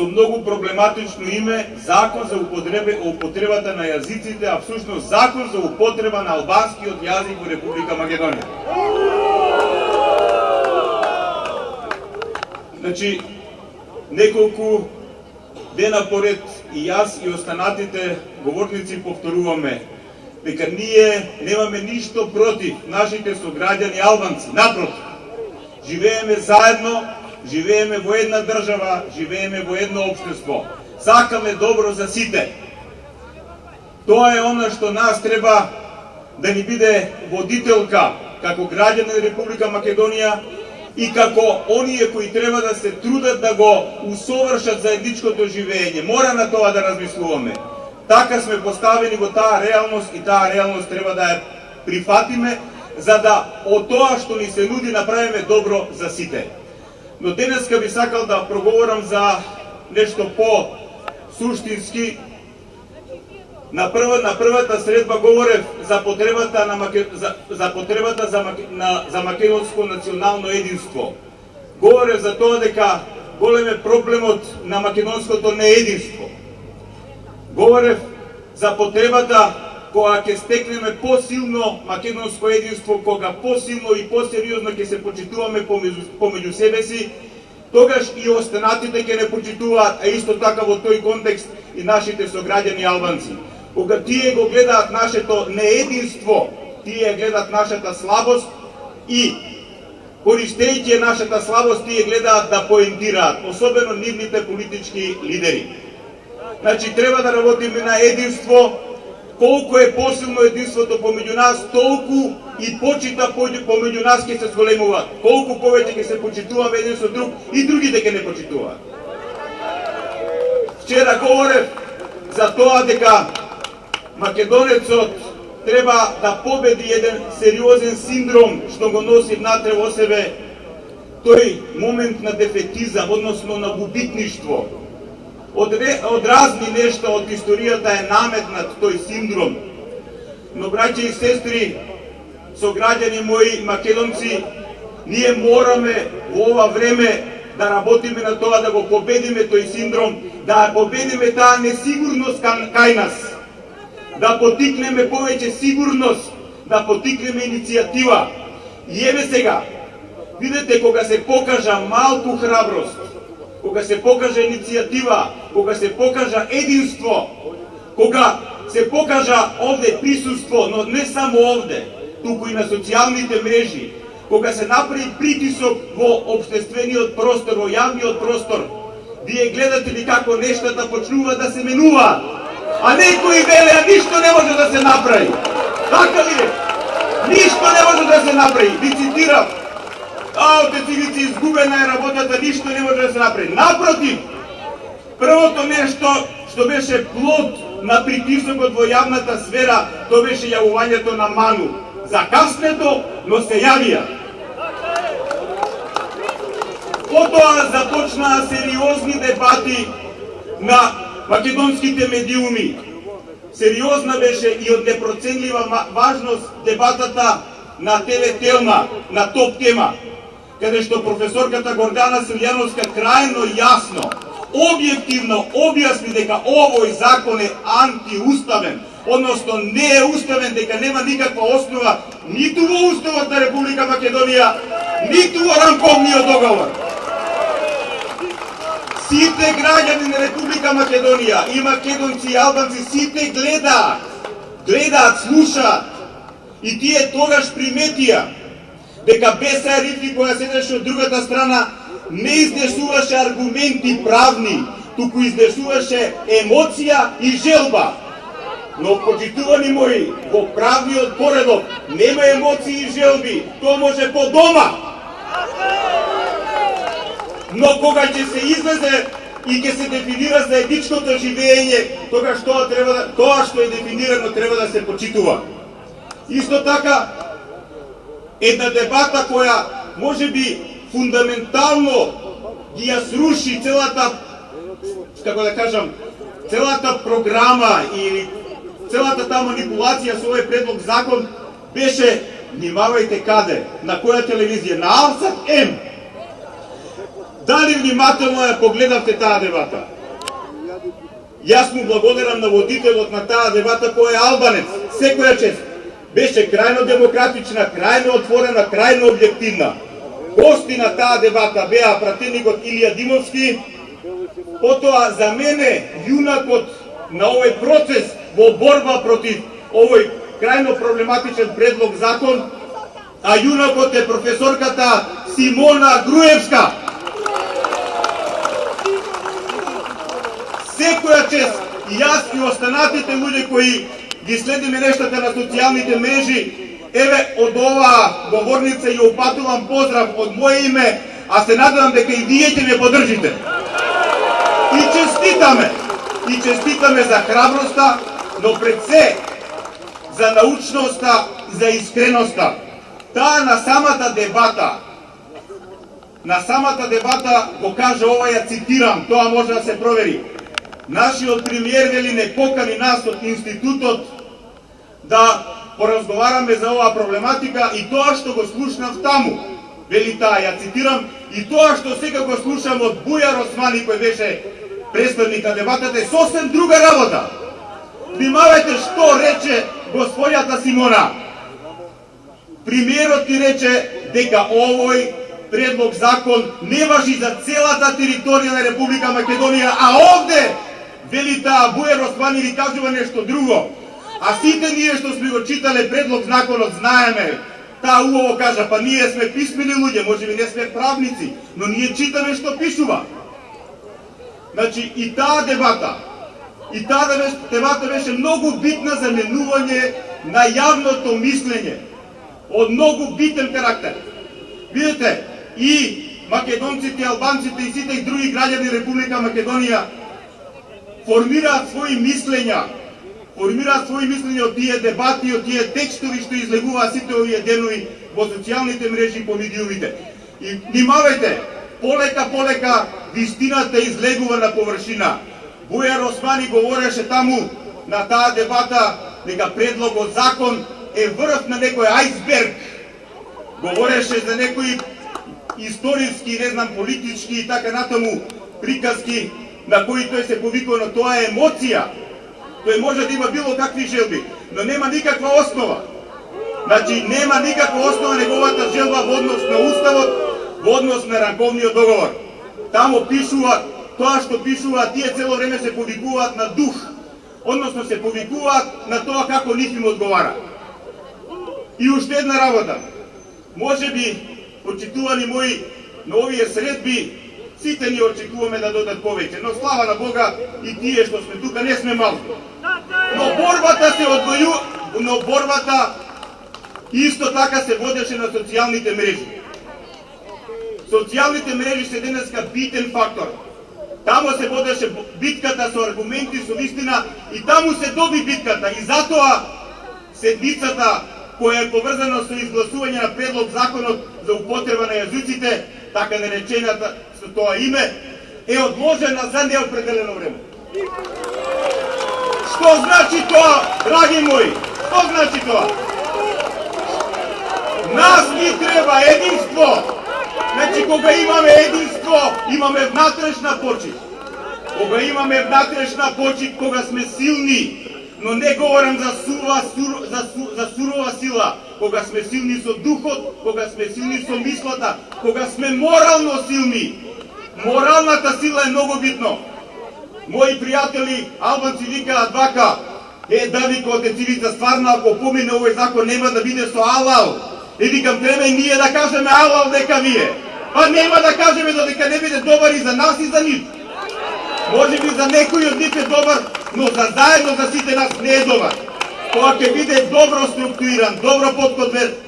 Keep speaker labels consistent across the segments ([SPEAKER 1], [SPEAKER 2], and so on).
[SPEAKER 1] со многу проблематично име Закон за употребата на јазиците, а всушност Закон за употреба на албанскиот јазик во Република Македонија. Значи, неколку дена поред и јас и останатите говорници повторуваме дека ние немаме ништо против нашите сограѓани албанци. Напротив, живееме заедно, живееме во една држава, живееме во едно општество. Сакаме добро за сите. Тоа е она што нас треба да ни биде водителка како граѓани на Република Македонија и како оние кои треба да се трудат да го усовршат заедничкото живење. Мора на тоа да размислуваме. Така сме поставени во таа реалност и таа реалност треба да ја прифатиме, за да од тоа што ни се нуди направиме добро за сите. Но денеска би сакал да проговорам за нешто по-суштински. На првата средба говорев за потребата за македонско национално единство. Говорев за тоа дека голем е проблемот на македонското неединство. Говорев за потребата кога ќе стекнеме посилно македонско единство, кога посилно и посериозно ќе се почитуваме помеѓу себе си, тогаш и останатите ќе не почитуваат, а исто така во тој контекст и нашите сограѓани албанци. Кога тие го гледаат нашето неединство, тие гледаат нашата слабост и користејќи нашата слабост, тие гледаат да поентираат, особено нивните политички лидери. Значи, треба да работиме на единство. Колку е посилно единството помеѓу нас, толку и почита помеѓу нас ќе се зголемува. Колку повеќе ќе се почитуваме еден со друг и другите ќе не почитуваат. Вчера говорев за тоа дека македонецот треба да победи еден сериозен синдром што го носи внатре во себе, тој момент на дефетизам, односно на губитништво. Од разни нешта од историјата е наметнат тој синдром. Но, браќа и сестри, сограѓани мои македонци, ние мораме во ова време да работиме на тоа да го победиме тој синдром, да победиме таа несигурност кај нас, да потикнеме повеќе сигурност, да потикнеме иницијатива. И еве сега, видете, кога се покажа малку храброст, кога се покажа иницијатива, кога се покажа единство, кога се покажа овде присуство, но не само овде, туку и на социјалните мрежи, кога се направи притисок во општествениот простор, во јавниот простор, вие гледате ли како нештата почнуваат да се менуваат, а некои велеа ништо не може да се направи. Така ли? Ништо не може да се направи. Ви цитирам. Отецивици, изгубена е работата, ништо не може да се направи. Напротив, првото нешто што беше плод на притисокот во јавната сфера, тоа беше јавувањето на Ману. Закаснето, но се јавија. Потоа започнаа сериозни дебати на македонските медиуми. Сериозна беше и од непроценлива важност дебатата на ТВ Телма, на Топ тема, каде што професорката Гордана Силјановска крајно јасно, објективно објасни дека овој закон е антиуставен, односно не е уставен, дека нема никаква основа ниту во Уставот на Република Македонија, ниту во рамковниот договор. Сите граѓани на Република Македонија, и македонци и албанци, сите гледаат, слушаат, и тие тогаш приметија дека Беса Арифи, која седеше од другата страна, не изнесуваше аргументи правни, туку изнесуваше емоција и желба. Но, почитувани мои, во правниот поредок нема емоции и желби, тоа може по дома. Но кога ќе се излезе и ќе се дефинира заедничкото живење, тогаш тоа што е дефинирано треба да се почитува. Исто така, една дебата која можеби фундаментално ги ја сруши целата, како да кажам, целата програма или целата таа манипулација со овој предлог закон беше, внимавајте каде, на која телевизија, на Алсат М. Дали внимателно ја погледавте таа дебата? Јас му благодарам на водителот на таа дебата кој е албанец. Секоја чест. Беше крајно демократична, крајно отворена, крајно објективна. Гости на таа дебата беа пратеникот Илија Димовски, потоа за мене јунакот на овој процес во борба против овој крајно проблематичен предлог закон, а јунакот е професорката Симона Груевска. Секоја чест, јас и останатите луѓе кои ги следиме нештата на социјалните мрежи, еве од оваа говорница ја упатувам поздрав од моје име, а се надевам дека и вие ќе ме поддржите. И честитаме за храброста, но пред се за научноста и за искреноста. Таа на самата дебата го каже ова, ја цитирам, тоа може да се провери. Нашиот премиер вели не покани нас од институтот да поразговараме за оваа проблематика и тоа што го слушнав таму, вели таа, ја цитирам, и тоа што сега го слушам од Бујар Османи кој беше представник на дебатата е сосем друга работа. Внимавајте што рече господјата Симона. Премиерот ти рече дека овој предлог закон не важи за целата територија на Република Македонија, а овде, вели таа, Бујар Османи ви кажува нешто друго. А сите ние што сме го читале предлог законот знаеме. Таа убаво кажа, па ние сме писмени луѓе, можеби не сме правници, но ние читаме што пишува. Значи и таа дебата беше многу битна за менување на јавното мислење, од многу битен карактер. Видете, и македонците, албанците и сите други граѓани Република Македонија формираат своји мислења од тие дебати, од тие текстови што излегуваат сите овие денови во социјалните мрежи и по медиумите. И внимавајте, полека вистината излегува на површина. Бујар Османи говореше таму на таа дебата дека предлогот закон е врв на некој ајсберг. Говореше за некои историски, не знам, политички и така натаму приказки на кои тој се повикува, но тоа е емоција. Тој може да има било какви желби, но нема никаква основа. Значи, нема никаква основа неговата желба во однос на Уставот, во однос на ранковниот договор. Таму пишува, тоа што пишува, тие цело време се повикуваат на дух, односно се повикуваат на тоа како нив им одговара. И уште една работа. Може би, почитувани мои, на овие средби, сите ни очекуваме да додат повеќе, но слава на Бога и тие што сме тука не сме малку. Но борбата исто така се водеше на социјалните мрежи. Социјалните мрежи се денеска битен фактор. Таму се водеше битката со аргументи, со вистина и таму се доби битката. И затоа седмицата која е поврзана со изгласување на предлог законот за употреба на јазиците, така наречената со тоа име, е одложена за неопределено време. Што значи тоа, драги мои? Што значи тоа? Нас ни треба единство. Значи, кога имаме единство, имаме внатрешна почит. Кога имаме внатрешна почит, кога сме силни, но не говорам за сурова сила, кога сме силни со духот, кога сме силни со мислата, кога сме морално силни. Моралната сила е многу битно. Мои пријатели албанци викаат вака, Давико од Ецивица, стварно ако помине овој закон нема да биде со алал. И викам, треба и ние да кажеме алал дека вие. Па нема да кажеме додека не биде добар и за нас и за нив. Може би за некој од нив е добар, но за заедно за сите нас не е добар. Кога ќе биде добро структуриран, добро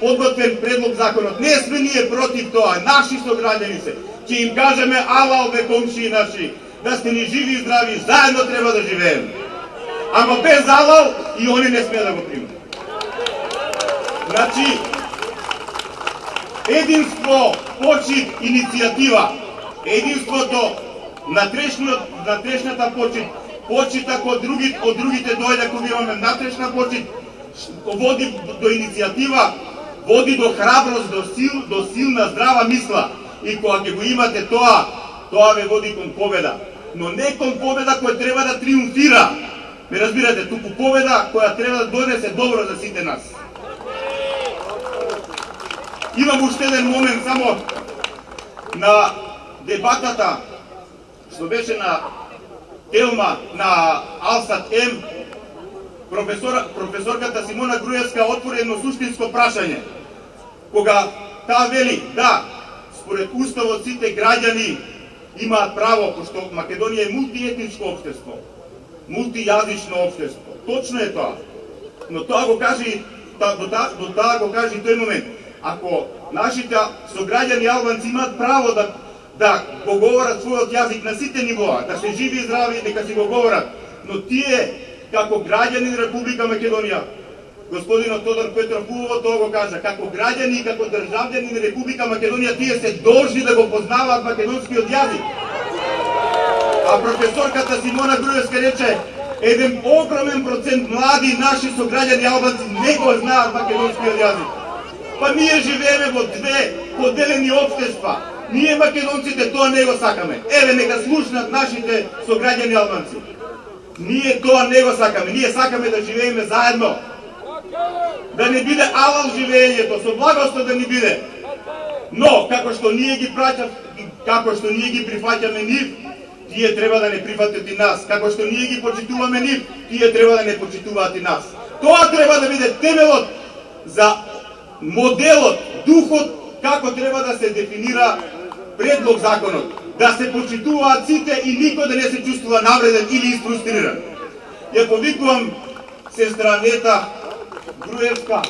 [SPEAKER 1] подготвен предлог законот, не сме ние против тоа, наши сограѓани се. Ќе им кажеме алал бе комшии наши, да сте ни живи и здрави, заедно треба да живееме. Ама без алал и они не сме да го примат. Значи, единство, почит, иницијатива. Единството, натрешната почит, почита од другите дојде кога имаме натрешна почит, води до иницијатива, води до храброст, до силна, здрава мисла. И кога ќе го имате тоа, тоа ве води кон победа, но не кон победа која треба да триумфира. Ме разбирате, туку победа која треба да донесе добро за сите нас. Имам уште еден момент само на дебатата што беше на Телма на Алсат М. Професорката Симона Груевска отвори едно суштинско прашање. Кога таа вели, да, според Уставот сите граѓани имаат право, пошто Македонија е мултиетничко општество, мултијазично општество. Точно е тоа. Но тоа го кажи, до таа го кажи тој момент. Ако нашите сограѓани албанци имаат право да го говорат својот јазик на сите нивоа, да се живи и здрави, нека си го говорат, но тие како граѓани на Република Македонија, господинот Тодор Петров убаво тоа го кажа, како граѓани и како државјани на Република Македонија, тие се должни да го познаваат македонскиот јазик. А професорката Симона Груевска рече, еден огромен процент млади наши сограѓани албанци не го знаат македонскиот јазик. Па ние живееме во две поделени општества. Ние македонците тоа не го сакаме. Еве нека слушнат нашите сограѓани албанци. Ние тоа не го сакаме. Ние сакаме да живееме заедно. Да не биде алал живеењето, со благослов да ни биде. Но како што ние ги прифаќаме нив, тие треба да не прифатат и нас. Како што ние ги почитуваме нив, тие треба да не почитуваат и нас. Тоа треба да биде темелот за моделот, духот, како треба да се дефинира предлог законот. Да се почитуваат сите и никој да не се чувствува навреден или изфрустриран. Ја повикувам сестра Нета Груевска